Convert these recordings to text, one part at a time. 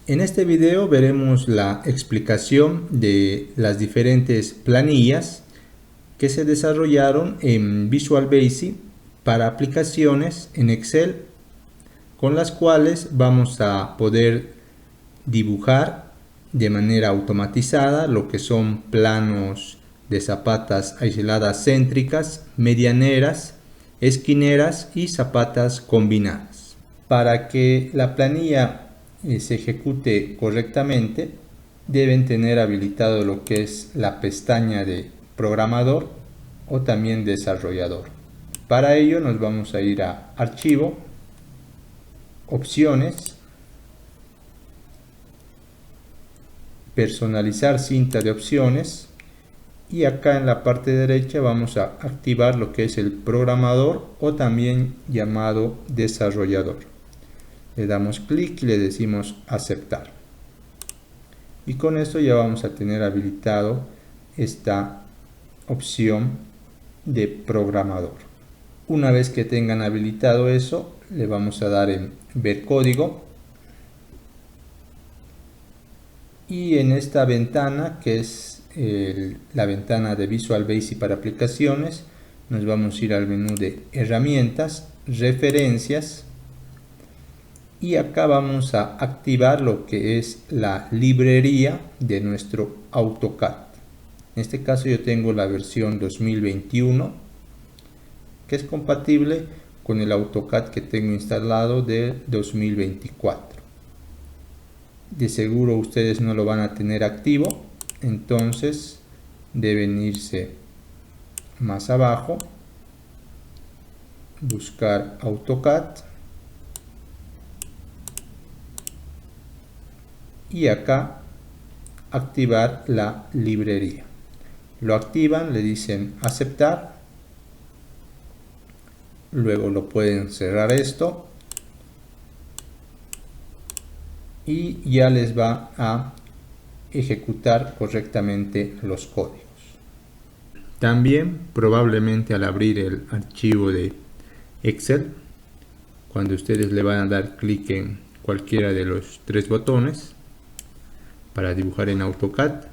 En este video veremos la explicación de las diferentes planillas que se desarrollaron en Visual Basic para aplicaciones en Excel, con las cuales vamos a poder dibujar de manera automatizada lo que son planos de zapatas aisladas céntricas, medianeras, esquineras y zapatas combinadas. Para que la planilla se ejecute correctamente, deben tener habilitado lo que es la pestaña de programador o también desarrollador. Para ello nos vamos a ir a Archivo, Opciones, Personalizar cinta de opciones, y acá en la parte derecha vamos a activar lo que es el programador o también llamado desarrollador. Le damos clic y le decimos aceptar. Y con esto ya vamos a tener habilitado esta opción de programador. Una vez que tengan habilitado eso, le vamos a dar en ver código. Y en esta ventana, que es la ventana de Visual Basic para aplicaciones, nos vamos a ir al menú de herramientas, referencias, y acá vamos a activar lo que es la librería de nuestro AutoCAD. En este caso yo tengo la versión 2021, que es compatible con el AutoCAD que tengo instalado de 2024. De seguro ustedes no lo van a tener activo, entonces deben irse más abajo, buscar AutoCAD y acá activar la librería. Lo activan, le dicen aceptar, luego lo pueden cerrar esto y ya les va a ejecutar correctamente los códigos. También probablemente al abrir el archivo de Excel, cuando ustedes le van a dar clic en cualquiera de los tres botones para dibujar en AutoCAD,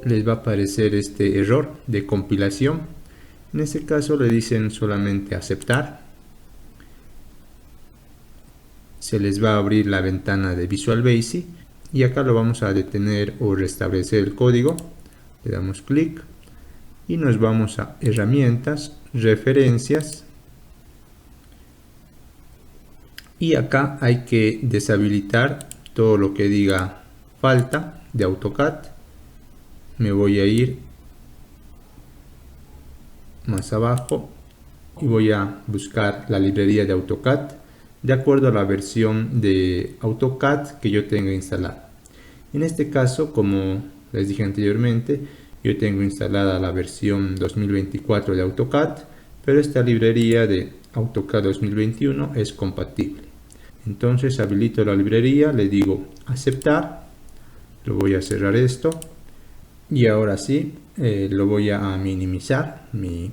les va a aparecer este error de compilación. En este caso le dicen solamente aceptar. Se les va a abrir la ventana de Visual Basic y acá lo vamos a detener o restablecer el código. Le damos clic y nos vamos a herramientas, referencias, y acá hay que deshabilitar todo lo que diga falta de AutoCAD. Me voy a ir más abajo y voy a buscar la librería de AutoCAD de acuerdo a la versión de AutoCAD que yo tenga instalada. En este caso, como les dije anteriormente, yo tengo instalada la versión 2024 de AutoCAD, pero esta librería de AutoCAD 2021 es compatible. Entonces habilito la librería, le digo aceptar, lo voy a cerrar esto y ahora sí lo voy a minimizar mi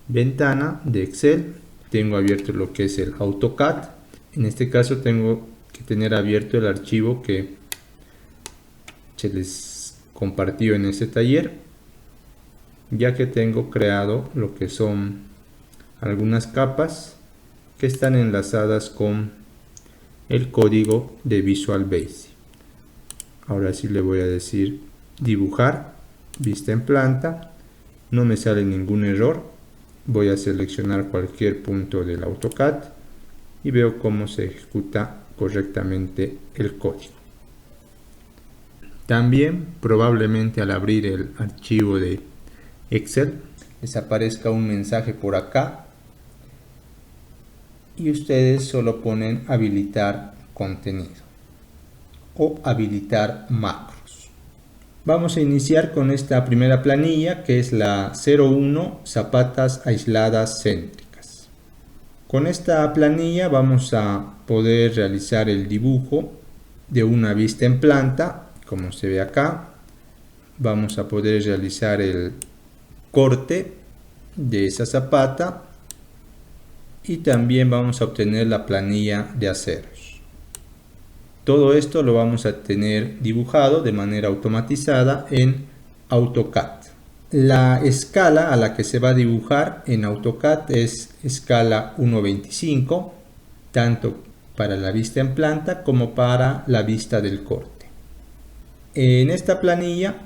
ventana de Excel. Tengo abierto lo que es el AutoCAD. En este caso tengo que tener abierto el archivo que se les compartió en este taller, ya que tengo creado lo que son algunas capas que están enlazadas con el código de Visual Basic. Ahora sí le voy a decir dibujar, vista en planta. No me sale ningún error. Voy a seleccionar cualquier punto del AutoCAD y veo cómo se ejecuta correctamente el código. También probablemente al abrir el archivo de Excel les aparezca un mensaje por acá y ustedes solo ponen habilitar contenido o habilitar macros. Vamos a iniciar con esta primera planilla, que es la 01 zapatas aisladas céntricas. Con esta planilla vamos a poder realizar el dibujo de una vista en planta, como se ve acá. Vamos a poder realizar el corte de esa zapata y también vamos a obtener la planilla de aceros. Todo esto lo vamos a tener dibujado de manera automatizada en AutoCAD. La escala a la que se va a dibujar en AutoCAD es escala 1:25, tanto para la vista en planta como para la vista del corte. En esta planilla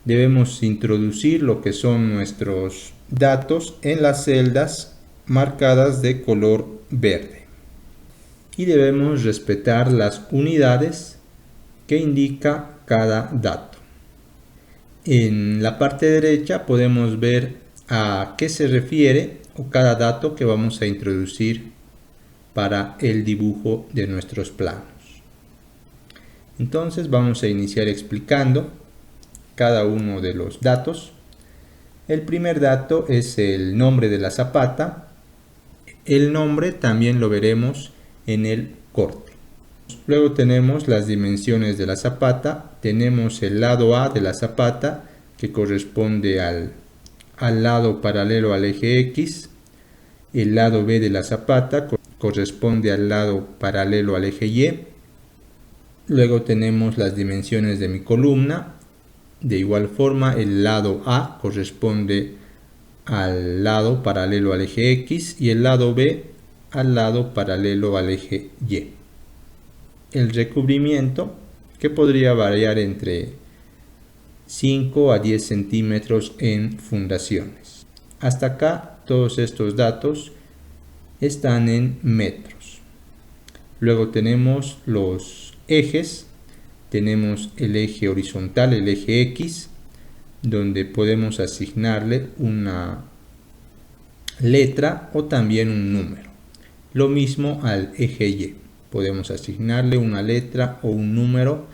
debemos introducir lo que son nuestros datos en las celdas marcadas de color verde. Y debemos respetar las unidades que indica cada dato. En la parte derecha podemos ver a qué se refiere o cada dato que vamos a introducir para el dibujo de nuestros planos. Entonces vamos a iniciar explicando cada uno de los datos. El primer dato es el nombre de la zapata. El nombre también lo veremos en el corte. Luego tenemos las dimensiones de la zapata. Tenemos el lado A de la zapata, que corresponde al lado paralelo al eje X. El lado B de la zapata corresponde al lado paralelo al eje Y. Luego tenemos las dimensiones de mi columna. De igual forma, el lado A corresponde al lado paralelo al eje X y el lado B al lado paralelo al eje Y. El recubrimiento, que podría variar entre 5 a 10 centímetros en fundaciones. Hasta acá todos estos datos están en metros. Luego tenemos los ejes. Tenemos el eje horizontal, el eje X, donde podemos asignarle una letra o también un número. Lo mismo al eje Y. Podemos asignarle una letra o un número.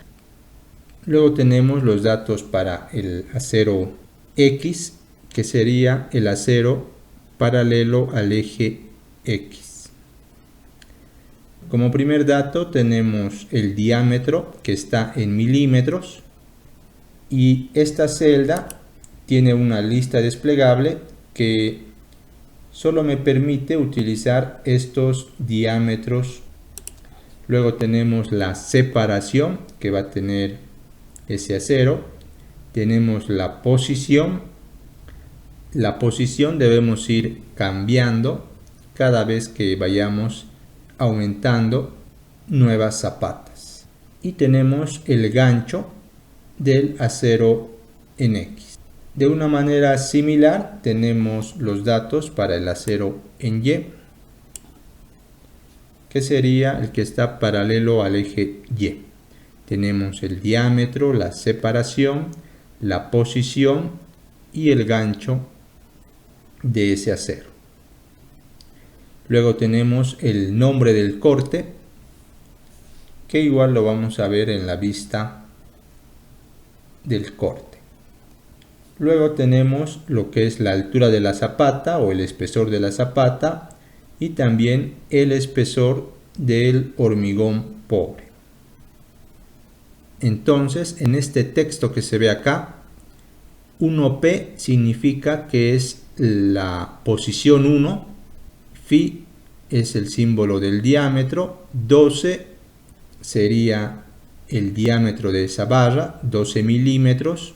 Luego tenemos los datos para el acero X, que sería el acero paralelo al eje X. Como primer dato tenemos el diámetro, que está en milímetros, y esta celda tiene una lista desplegable que solo me permite utilizar estos diámetros. Luego tenemos la separación que va a tener ese acero. Tenemos la posición. La posición debemos ir cambiando cada vez que vayamos aumentando nuevas zapatas. Y tenemos el gancho del acero en X. De una manera similar tenemos los datos para el acero en Y, que sería el que está paralelo al eje Y. Tenemos el diámetro, la separación, la posición y el gancho de ese acero. Luego tenemos el nombre del corte, que igual lo vamos a ver en la vista del corte. Luego tenemos lo que es la altura de la zapata o el espesor de la zapata y también el espesor del hormigón pobre. Entonces, en este texto que se ve acá, 1P significa que es la posición 1, Phi es el símbolo del diámetro, 12 sería el diámetro de esa barra, 12 milímetros.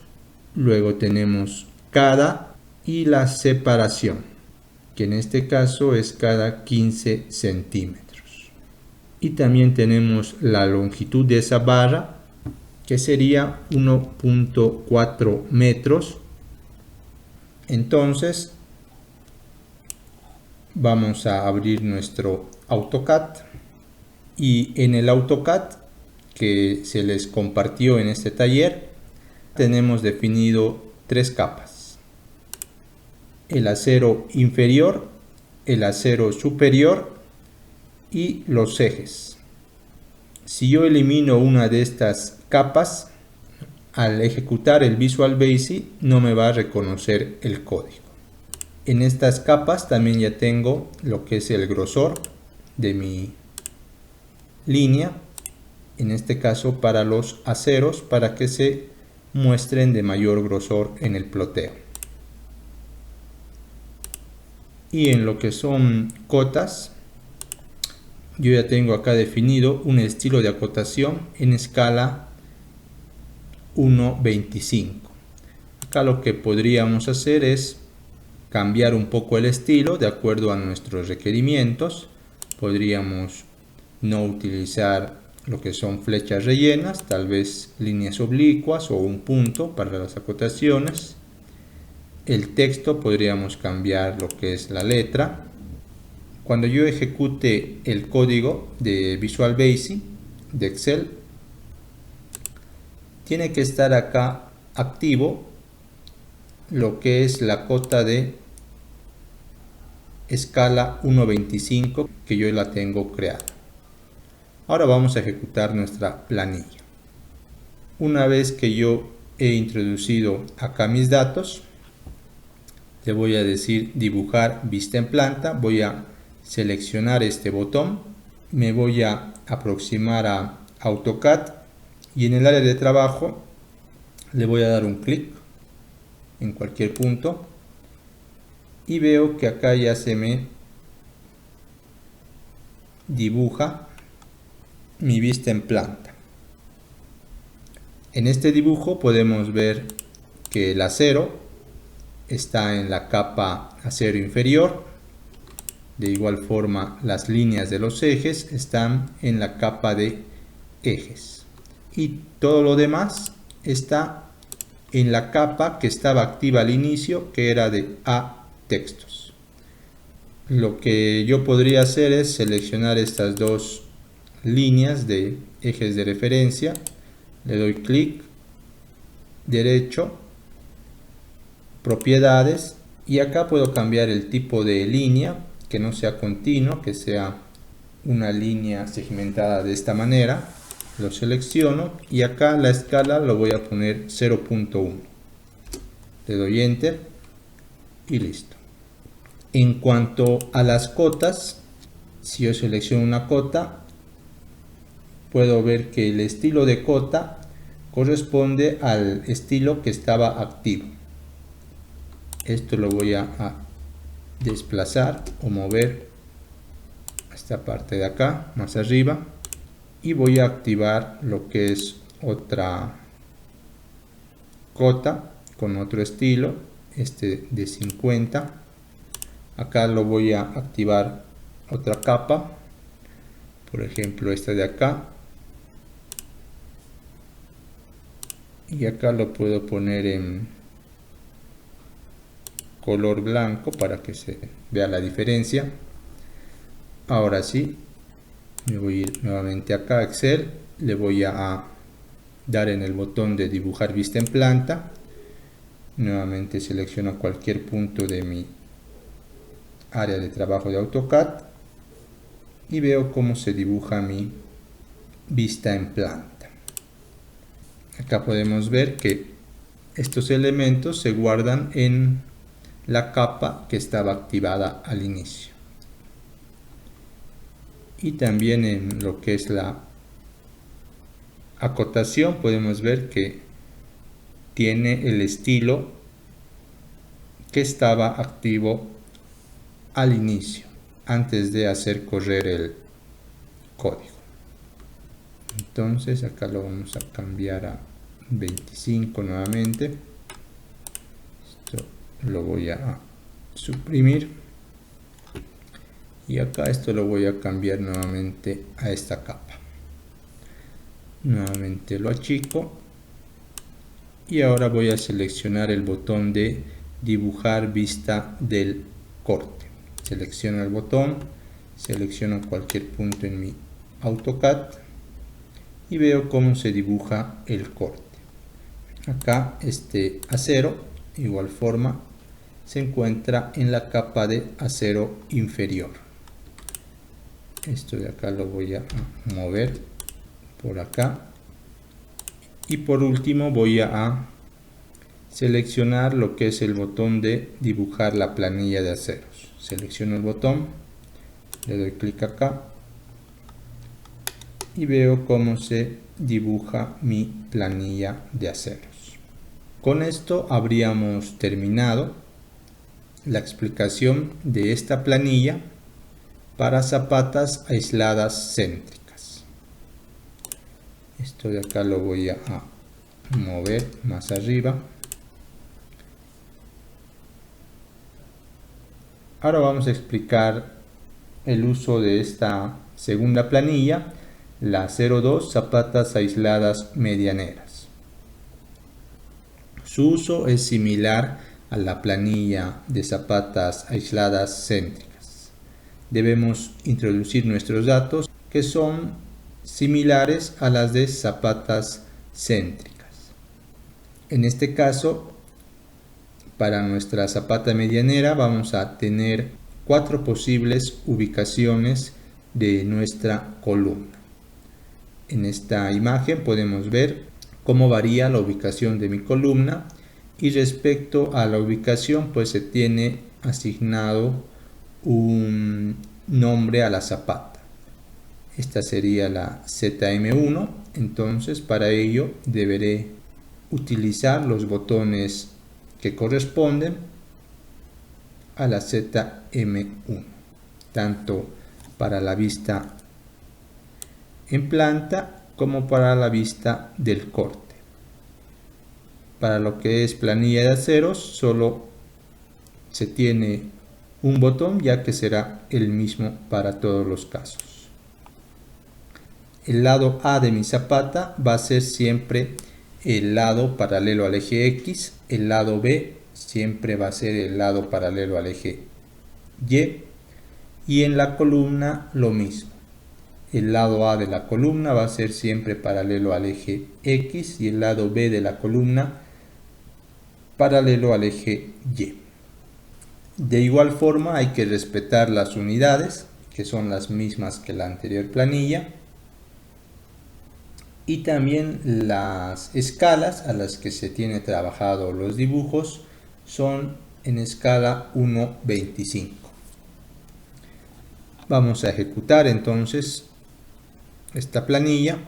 Luego tenemos cada y la separación, que en este caso es cada 15 centímetros. Y también tenemos la longitud de esa barra, que sería 1.4 metros. Entonces vamos a abrir nuestro AutoCAD y en el AutoCAD que se les compartió en este taller tenemos definido tres capas: el acero inferior, el acero superior y los ejes. Si yo elimino una de estas capas, al ejecutar el Visual Basic no me va a reconocer el código. En estas capas también ya tengo lo que es el grosor de mi línea, en este caso para los aceros, para que se muestren de mayor grosor en el ploteo. Y en lo que son cotas, yo ya tengo acá definido un estilo de acotación en escala 1:25. Acá lo que podríamos hacer es cambiar un poco el estilo de acuerdo a nuestros requerimientos. Podríamos no utilizar lo que son flechas rellenas, tal vez líneas oblicuas o un punto para las acotaciones. El texto podríamos cambiar lo que es la letra. Cuando yo ejecute el código de Visual Basic de Excel, tiene que estar acá activo lo que es la cota de escala 1:25 que yo la tengo creada. Ahora vamos a ejecutar nuestra planilla. Una vez que yo he introducido acá mis datos, le voy a decir dibujar vista en planta. Voy a seleccionar este botón, me voy a aproximar a AutoCAD y en el área de trabajo le voy a dar un clic en cualquier punto y veo que acá ya se me dibuja mi vista en planta. En este dibujo podemos ver que el acero está en la capa acero inferior. De igual forma, las líneas de los ejes están en la capa de ejes. Y todo lo demás está en la capa que estaba activa al inicio, que era de A textos. Lo que yo podría hacer es seleccionar estas dos líneas de ejes de referencia. Le doy clic derecho, propiedades, y acá puedo cambiar el tipo de línea, que no sea continuo, que sea una línea segmentada de esta manera. Lo selecciono y acá la escala lo voy a poner 0.1. Le doy enter y listo. En cuanto a las cotas, si yo selecciono una cota, puedo ver que el estilo de cota corresponde al estilo que estaba activo. Esto lo voy a desplazar o mover a esta parte de acá, más arriba, y voy a activar lo que es otra cota con otro estilo, este de 50. Acá lo voy a activar otra capa, por ejemplo esta de acá, y acá lo puedo poner en color blanco para que se vea la diferencia. Ahora sí, me voy a ir nuevamente acá a Excel, le voy a dar en el botón de dibujar vista en planta. Nuevamente selecciono cualquier punto de mi área de trabajo de AutoCAD y veo cómo se dibuja mi vista en planta. Acá podemos ver que estos elementos se guardan en la capa que estaba activada al inicio. Y también en lo que es la acotación podemos ver que tiene el estilo que estaba activo al inicio, antes de hacer correr el código. Entonces acá lo vamos a cambiar a 25 nuevamente. Esto lo voy a suprimir y acá esto lo voy a cambiar nuevamente a esta capa. Nuevamente lo achico y ahora voy a seleccionar el botón de dibujar vista del corte. Selecciono el botón, selecciono cualquier punto en mi AutoCAD y veo cómo se dibuja el corte. Acá este acero, igual forma, se encuentra en la capa de acero inferior. Esto de acá lo voy a mover por acá. Y por último voy a seleccionar lo que es el botón de dibujar la planilla de aceros. Selecciono el botón, le doy clic acá y veo cómo se dibuja mi planilla de aceros. Con esto habríamos terminado la explicación de esta planilla para zapatas aisladas céntricas. Esto de acá lo voy a mover más arriba. Ahora vamos a explicar el uso de esta segunda planilla, la 02, zapatas aisladas medianeras. Su uso es similar a la planilla de zapatas aisladas céntricas. Debemos introducir nuestros datos que son similares a las de zapatas céntricas. En este caso, para nuestra zapata medianera vamos a tener 4 posibles ubicaciones de nuestra columna. En esta imagen podemos ver cómo varía la ubicación de mi columna, y respecto a la ubicación pues se tiene asignado un nombre a la zapata. Esta sería la ZM1, entonces para ello deberé utilizar los botones que corresponden a la ZM1, tanto para la vista en planta como para la vista del corte. Para lo que es planilla de aceros solo se tiene un botón, ya que será el mismo para todos los casos. El lado A de mi zapata va a ser siempre el lado paralelo al eje X, el lado B siempre va a ser el lado paralelo al eje Y, y en la columna lo mismo. El lado A de la columna va a ser siempre paralelo al eje X y el lado B de la columna paralelo al eje Y. De igual forma hay que respetar las unidades, que son las mismas que la anterior planilla, y también las escalas a las que se tiene trabajado los dibujos son en escala 1:25. Vamos a ejecutar entonces esta planilla.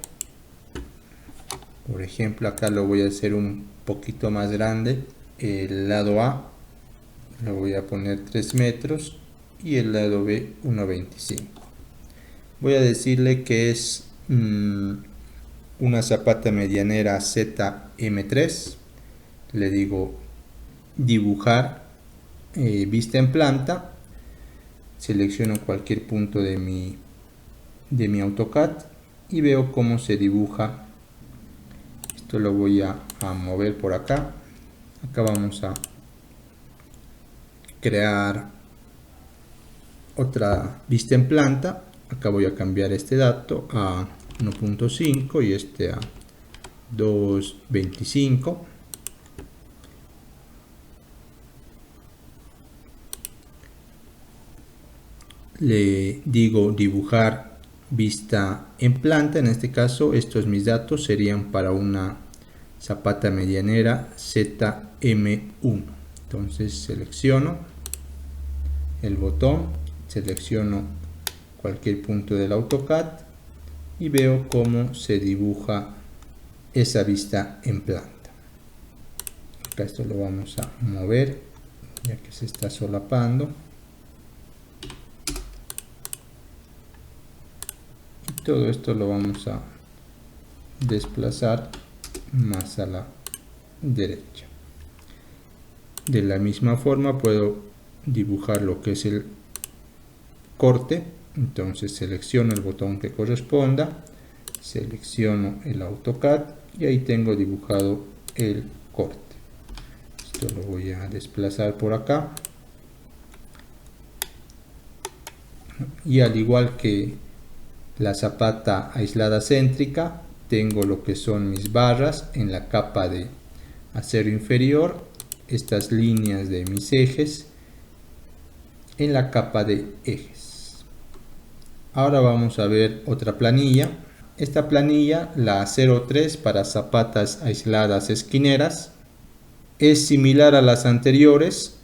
Por ejemplo, acá lo voy a hacer un poquito más grande. El lado A lo voy a poner 3 metros y el lado B 1:25. Voy a decirle que es una zapata medianera ZM3. Le digo dibujar vista en planta. Selecciono cualquier punto de mi AutoCAD y veo cómo se dibuja. Esto lo voy a mover por acá. Acá vamos a crear otra vista en planta. Acá voy a cambiar este dato a 1.5 y este a 2.25. Le digo dibujar vista en planta. En este caso estos mis datos serían para una zapata medianera ZM1. Entonces selecciono el botón, selecciono cualquier punto del AutoCAD y veo cómo se dibuja esa vista en planta. Acá esto lo vamos a mover ya que se está solapando. Y todo esto lo vamos a desplazar más a la derecha. De la misma forma puedo dibujar lo que es el corte. Entonces selecciono el botón que corresponda, selecciono el AutoCAD y ahí tengo dibujado el corte. Esto lo voy a desplazar por acá. Y al igual que la zapata aislada céntrica, tengo lo que son mis barras en la capa de acero inferior, estas líneas de mis ejes en la capa de ejes. Ahora vamos a ver otra planilla. Esta planilla, la 03 para zapatas aisladas esquineras, es similar a las anteriores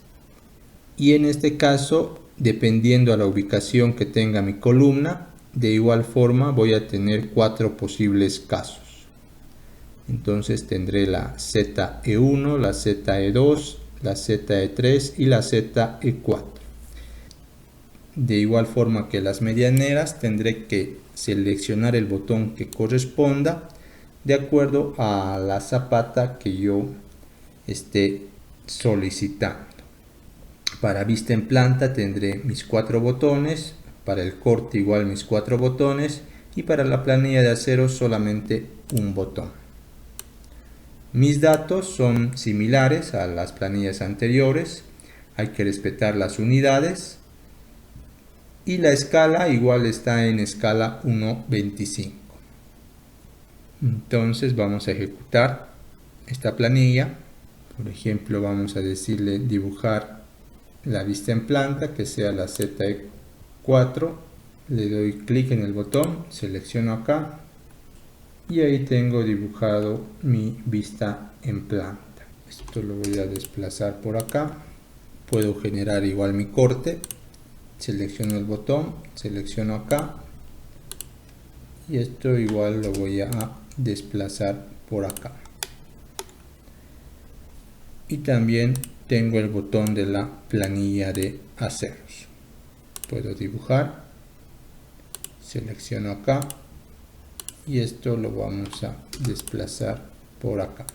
y en este caso, dependiendo a la ubicación que tenga mi columna, de igual forma voy a tener 4 posibles casos. Entonces tendré la ZE1, la ZE2, la ZE3 y la ZE4. De igual forma que las medianeras, tendré que seleccionar el botón que corresponda de acuerdo a la zapata que yo esté solicitando. Para vista en planta tendré mis 4 botones, para el corte igual mis 4 botones y para la planilla de acero solamente un botón. Mis datos son similares a las planillas anteriores, hay que respetar las unidades y la escala igual está en escala 1:25. Entonces vamos a ejecutar esta planilla. Por ejemplo, vamos a decirle dibujar la vista en planta que sea la ZE4. Le doy clic en el botón, selecciono acá y ahí tengo dibujado mi vista en planta. Esto lo voy a desplazar por acá. Puedo generar igual mi corte, selecciono el botón, selecciono acá y esto igual lo voy a desplazar por acá. Y también tengo el botón de la planilla de aceros. Puedo dibujar, selecciono acá y esto lo vamos a desplazar por acá.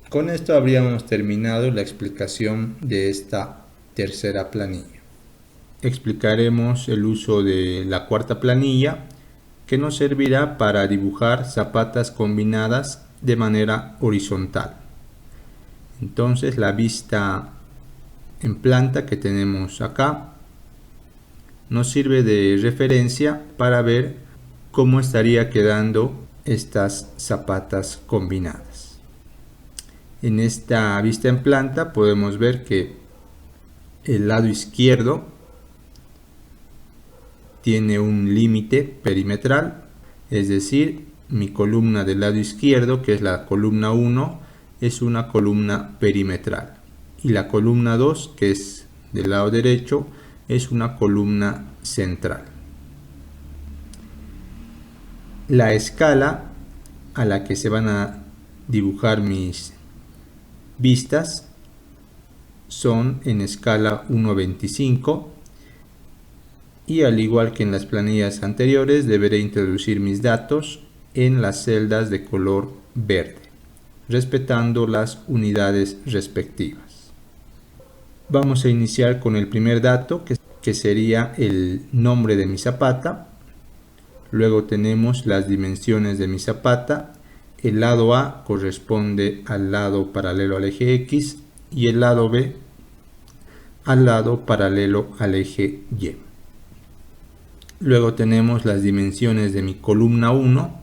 Con esto habríamos terminado la explicación de esta tercera planilla. Explicaremos el uso de la cuarta planilla, que nos servirá para dibujar zapatas combinadas de manera horizontal. Entonces la vista en planta que tenemos acá nos sirve de referencia para ver cómo estaría quedando estas zapatas combinadas. En esta vista en planta podemos ver que el lado izquierdo tiene un límite perimetral, es decir, mi columna del lado izquierdo, que es la columna 1, es una columna perimetral. Y la columna 2, que es del lado derecho, es una columna central. La escala a la que se van a dibujar mis vistas son en escala 1:25 y al igual que en las planillas anteriores deberé introducir mis datos en las celdas de color verde, respetando las unidades respectivas. Vamos a iniciar con el primer dato que sería el nombre de mi zapata. Luego tenemos las dimensiones de mi zapata. El lado A corresponde al lado paralelo al eje X y el lado B al lado paralelo al eje Y. Luego tenemos las dimensiones de mi columna 1,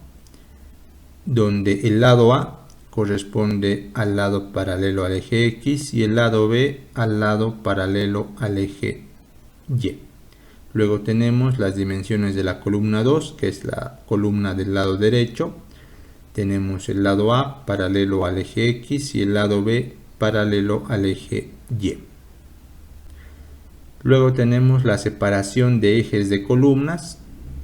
donde el lado A corresponde al lado paralelo al eje X y el lado B al lado paralelo al eje Y. Luego tenemos las dimensiones de la columna 2, que es la columna del lado derecho. Tenemos el lado A paralelo al eje X y el lado B paralelo al eje Y. Luego tenemos la separación de ejes de columnas,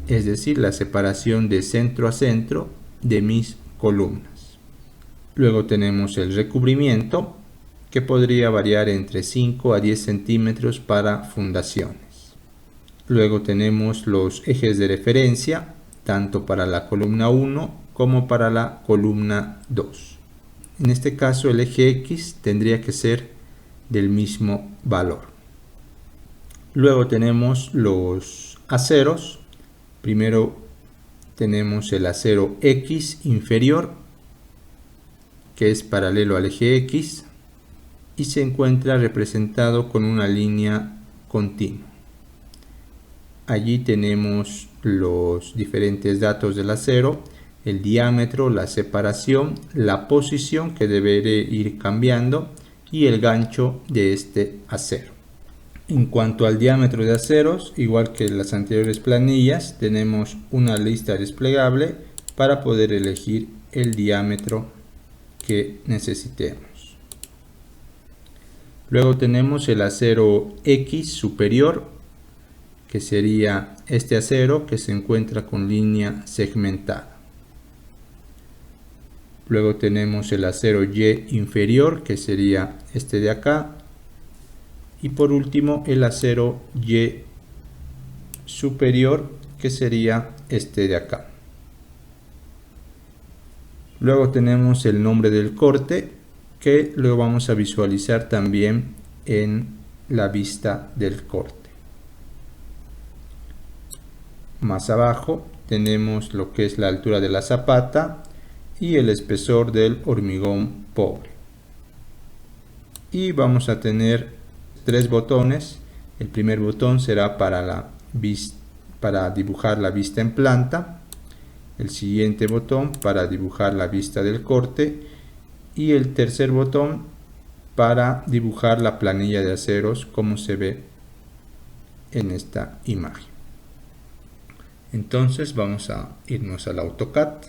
es decir, la separación de centro a centro de mis columnas. Luego tenemos el recubrimiento, que podría variar entre 5 a 10 centímetros para fundaciones. Luego tenemos los ejes de referencia, tanto para la columna 1 como para la columna 2. En este caso el eje X tendría que ser del mismo valor. Luego tenemos los aceros. Primero tenemos el acero X inferior, que es paralelo al eje X y se encuentra representado con una línea continua. Allí tenemos los diferentes datos del acero, el diámetro, la separación, la posición que deberé ir cambiando y el gancho de este acero. En cuanto al diámetro de aceros, igual que en las anteriores planillas, tenemos una lista desplegable para poder elegir el diámetro que necesitemos. Luego tenemos el acero X superior, que sería este acero que se encuentra con línea segmentada. Luego tenemos el acero Y inferior, que sería este de acá. Y por último el acero Y superior, que sería este de acá. Luego tenemos el nombre del corte, que lo vamos a visualizar también en la vista del corte. Más abajo tenemos lo que es la altura de la zapata y el espesor del hormigón pobre. Y vamos a tener tres botones. El primer botón será para dibujar la vista en planta. El siguiente botón para dibujar la vista del corte. Y el tercer botón para dibujar la planilla de aceros, como se ve en esta imagen. Entonces vamos a irnos al AutoCAD.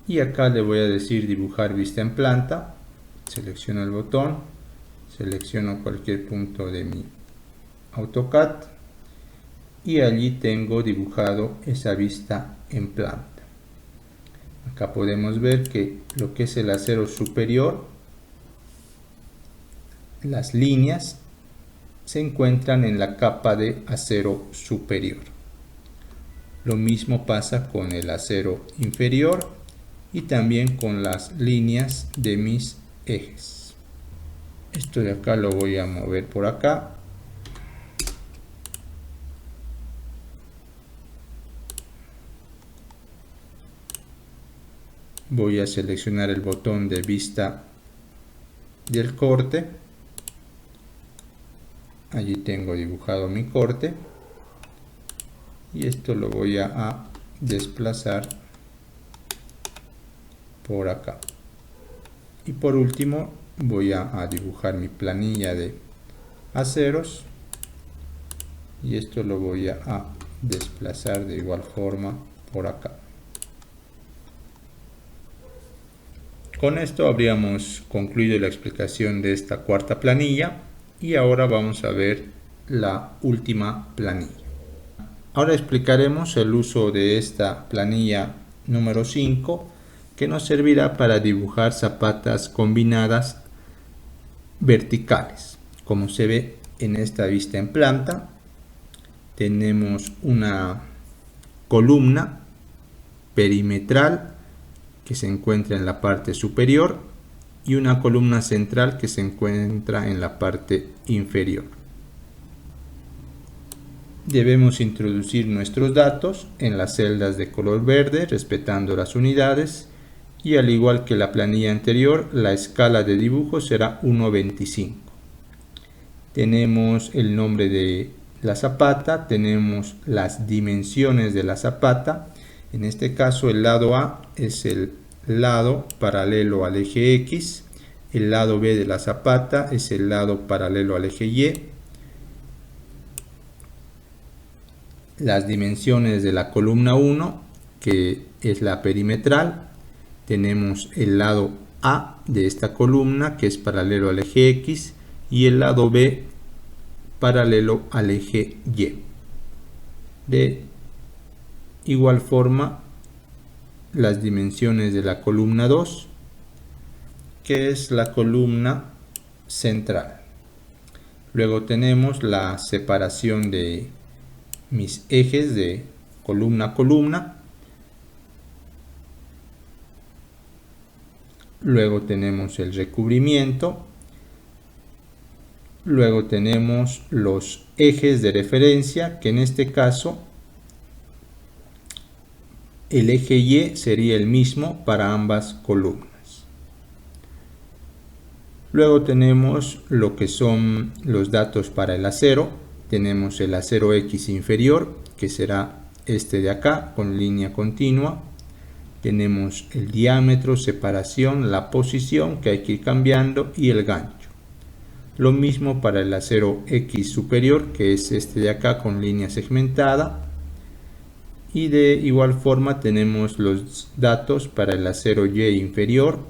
Y acá le voy a decir dibujar vista en planta. Selecciono el botón. Selecciono cualquier punto de mi AutoCAD. Y allí tengo dibujado esa vista en planta. Acá podemos ver que lo que es el acero superior, las líneas se encuentran en la capa de acero superior. Lo mismo pasa con el acero inferior y también con las líneas de mis ejes. Esto de acá lo voy a mover por acá. Voy a seleccionar el botón de vista del corte. Allí tengo dibujado mi corte. Y esto lo voy a desplazar por acá. Y por último voy a dibujar mi planilla de aceros. Y esto lo voy a desplazar de igual forma por acá. Con esto habríamos concluido la explicación de esta cuarta planilla y ahora vamos a ver la última planilla. Ahora explicaremos el uso de esta planilla número 5, que nos servirá para dibujar zapatas combinadas verticales. Como se ve en esta vista en planta, tenemos una columna perimetral que se encuentra en la parte superior y una columna central que se encuentra en la parte inferior. Debemos introducir nuestros datos en las celdas de color verde, respetando las unidades, y al igual que la planilla anterior, la escala de dibujo será 1:25. Tenemos el nombre de la zapata, tenemos las dimensiones de la zapata. En este caso el lado A es el lado paralelo al eje X, el lado B de la zapata es el lado paralelo al eje Y. Las dimensiones de la columna 1, que es la perimetral, tenemos el lado A de esta columna, que es paralelo al eje X, y el lado B paralelo al eje Y. De igual forma, las dimensiones de la columna 2, que es la columna central. Luego tenemos la separación de mis ejes de columna a columna. Luego tenemos el recubrimiento. Luego tenemos los ejes de referencia, que en este caso el eje Y sería el mismo para ambas columnas. Luego tenemos lo que son los datos para el acero. Tenemos el acero X inferior, que será este de acá, con línea continua. Tenemos el diámetro, separación, la posición que hay que ir cambiando y el gancho. Lo mismo para el acero X superior, que es este de acá con línea segmentada. Y de igual forma tenemos los datos para el acero Y inferior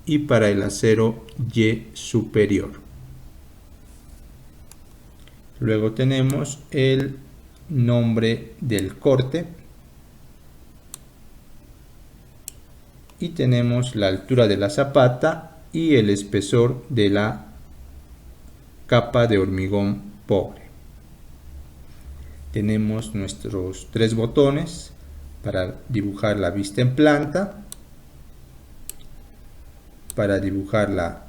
y para el acero Y superior. Luego tenemos el nombre del corte. Y tenemos la altura de la zapata y el espesor de la capa de hormigón pobre. tenemos nuestros 3 botones para dibujar la vista en planta, para dibujar la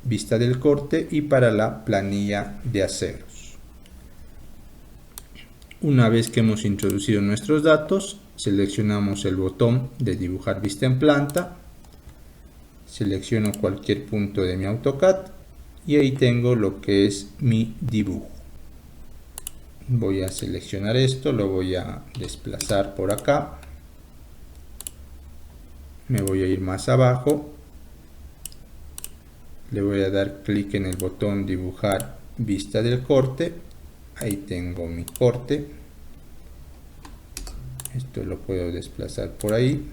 vista del corte y para la planilla de aceros. Una vez que hemos introducido nuestros datos, seleccionamos el botón de dibujar vista en planta, selecciono cualquier punto de mi AutoCAD y ahí tengo lo que es mi dibujo. Voy a seleccionar esto, lo voy a desplazar por acá, me voy a ir más abajo, le voy a dar clic en el botón dibujar vista del corte, ahí tengo mi corte, esto lo puedo desplazar por ahí,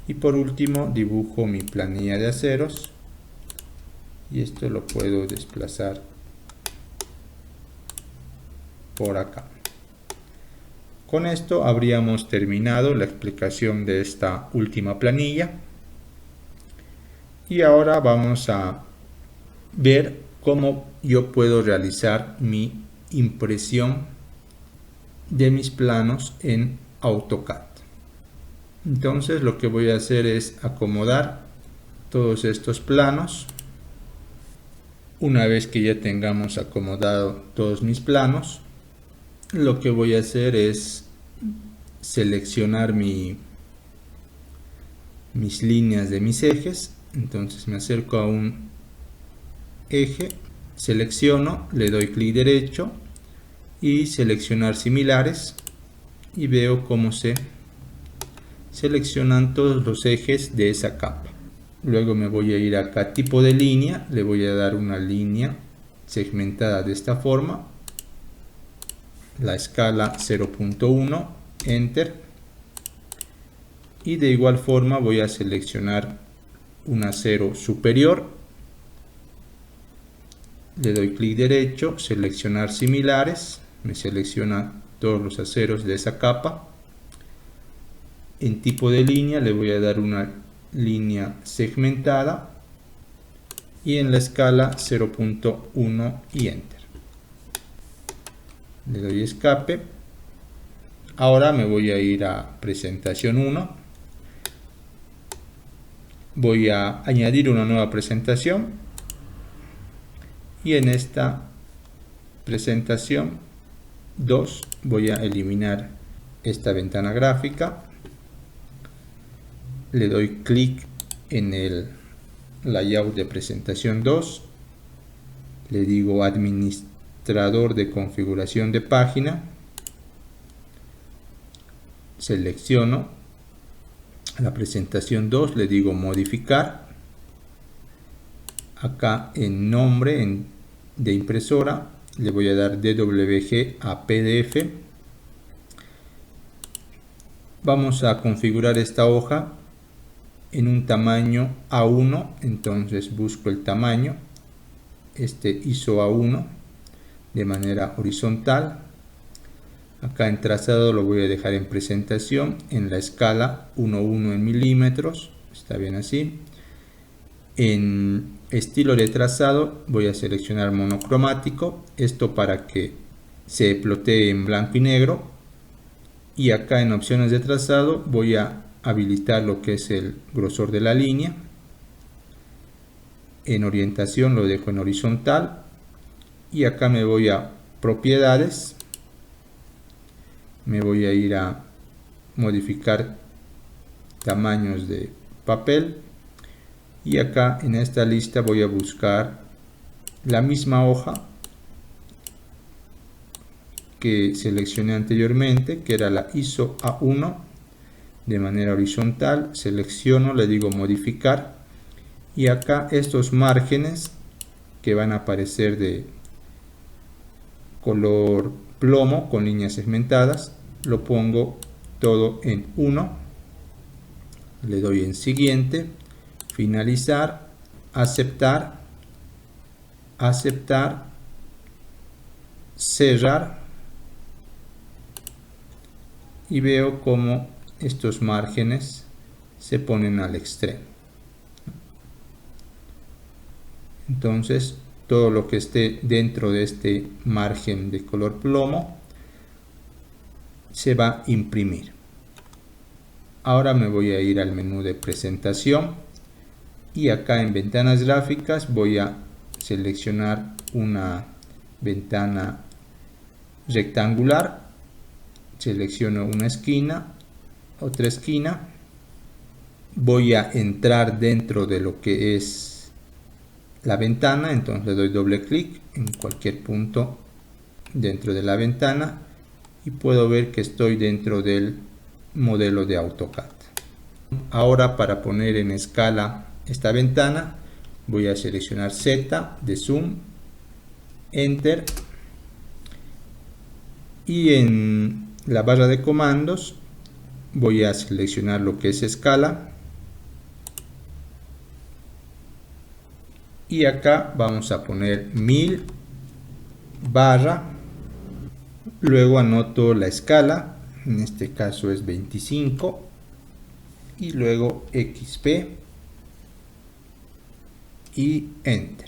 y por último dibujo mi planilla de aceros y esto lo puedo desplazar por acá. Con esto habríamos terminado la explicación de esta última planilla y ahora vamos a ver cómo yo puedo realizar mi impresión de mis planos en AutoCAD. Entonces lo que voy a hacer es acomodar todos estos planos. Una vez que ya tengamos acomodado todos mis planos, lo que voy a hacer es seleccionar mis líneas de mis ejes. Entonces me acerco a un eje, selecciono, le doy clic derecho y seleccionar similares y veo cómo se seleccionan todos los ejes de esa capa. Luego me voy a ir acá a tipo de línea, le voy a dar una línea segmentada de esta forma, la escala 0.1, enter, y de igual forma voy a seleccionar un acero superior, le doy clic derecho, seleccionar similares, me selecciona todos los aceros de esa capa. En tipo de línea le voy a dar una línea segmentada y en la escala 0.1 y enter. Le doy escape. Ahora me voy a ir a presentación 1. Voy a añadir una nueva presentación y en esta presentación 2 voy a eliminar esta ventana gráfica. Le doy clic en el layout de presentación 2, le digo administrador de configuración de página, selecciono la presentación 2, le digo modificar, acá en nombre de impresora le voy a dar DWG a PDF. Vamos a configurar esta hoja en un tamaño A1, entonces busco el tamaño, ISO A1 de manera horizontal. Acá en trazado lo voy a dejar en presentación en la escala 1:1 en milímetros, está bien así. En estilo de trazado voy a seleccionar monocromático, esto para que se plotee en blanco y negro, y acá en opciones de trazado voy a habilitar lo que es el grosor de la línea. En orientación lo dejo en horizontal y acá me voy a propiedades, me voy a ir a modificar tamaños de papel y acá en esta lista voy a buscar la misma hoja que seleccioné anteriormente, que era la ISO A1 de manera horizontal. Selecciono, le digo modificar y acá estos márgenes que van a aparecer de color plomo con líneas segmentadas lo pongo todo en 1, le doy en siguiente, finalizar, aceptar, cerrar y veo como estos márgenes se ponen al extremo. Entonces todo lo que esté dentro de este margen de color plomo se va a imprimir. Ahora me voy a ir al menú de presentación y acá en ventanas gráficas voy a seleccionar una ventana rectangular. Selecciono una esquina, otra esquina. Voy a entrar dentro de lo que es la ventana, entonces le doy doble clic en cualquier punto dentro de la ventana y puedo ver que estoy dentro del modelo de AutoCAD. Ahora, para poner en escala esta ventana, voy a seleccionar Z de zoom, Enter, y en la barra de comandos voy a seleccionar lo que es escala y acá vamos a poner 1000 barra, luego anoto la escala, en este caso es 25, y luego XP y Enter.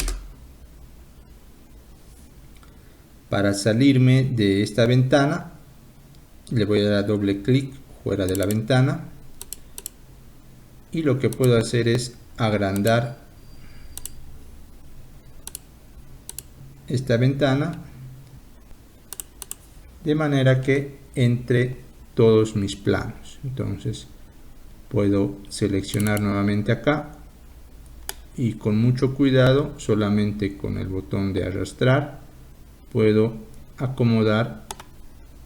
Para salirme de esta ventana le voy a dar doble clic fuera de la ventana y lo que puedo hacer es agrandar esta ventana de manera que entre todos mis planos. Entonces puedo seleccionar nuevamente acá y con mucho cuidado, solamente con el botón de arrastrar, puedo acomodar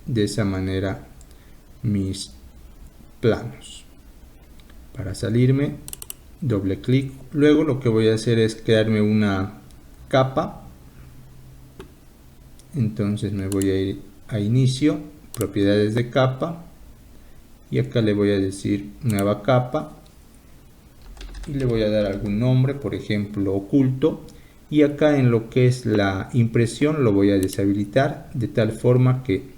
de esa manera mis planos. Para salirme, doble clic. Luego lo que voy a hacer es crearme una capa. Entonces me voy a ir a inicio, propiedades de capa, y acá le voy a decir nueva capa y le voy a dar algún nombre, por ejemplo oculto, y acá en lo que es la impresión lo voy a deshabilitar de tal forma que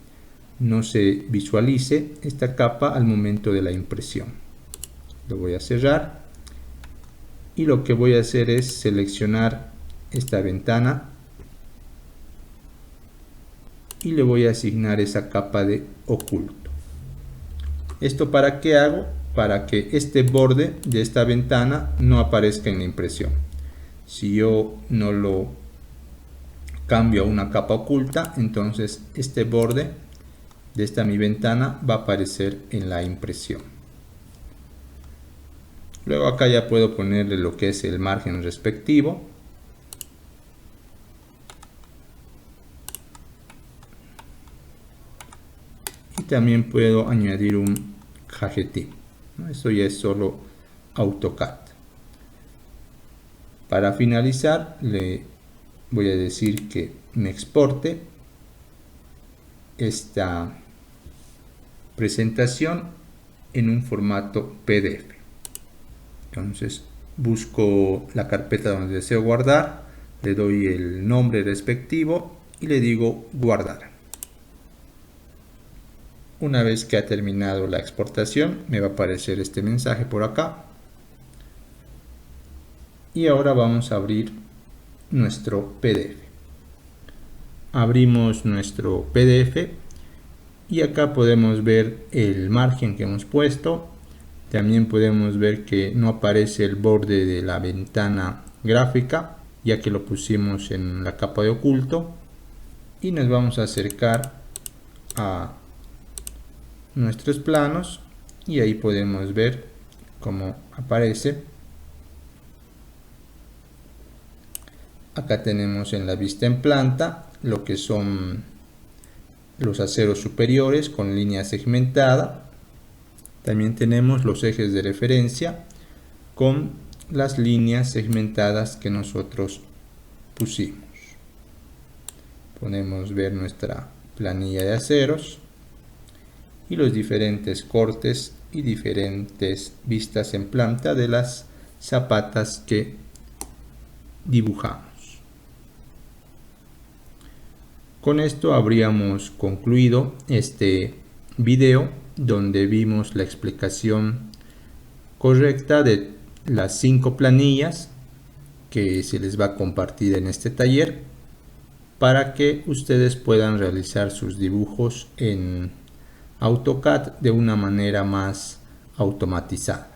no se visualice esta capa al momento de la impresión. Lo voy a cerrar y lo que voy a hacer es seleccionar esta ventana y le voy a asignar esa capa de oculto. ¿Esto para qué hago? Para que este borde de esta ventana no aparezca en la impresión. Si yo no lo cambio a una capa oculta, entonces este borde de esta mi ventana va a aparecer en la impresión. Luego acá ya puedo ponerle lo que es el margen respectivo. Y también puedo añadir un cajetín. Esto ya es solo AutoCAD. Para finalizar, le voy a decir que me exporte esta presentación en un formato PDF. Entonces busco la carpeta donde deseo guardar, le doy el nombre respectivo y le digo guardar. Una vez que ha terminado la exportación, me va a aparecer este mensaje por acá. Y ahora vamos a abrir nuestro PDF. Abrimos nuestro PDF y acá podemos ver el margen que hemos puesto. También podemos ver que no aparece el borde de la ventana gráfica, ya que lo pusimos en la capa de oculto. Y nos vamos a acercar a nuestros planos y ahí podemos ver cómo aparece. Acá tenemos en la vista en planta lo que son los aceros superiores con línea segmentada. También tenemos los ejes de referencia con las líneas segmentadas que nosotros pusimos. Podemos ver nuestra planilla de aceros y los diferentes cortes y diferentes vistas en planta de las zapatas que dibujamos. Con esto habríamos concluido este video donde vimos la explicación correcta de las 5 planillas que se les va a compartir en este taller para que ustedes puedan realizar sus dibujos en AutoCAD de una manera más automatizada.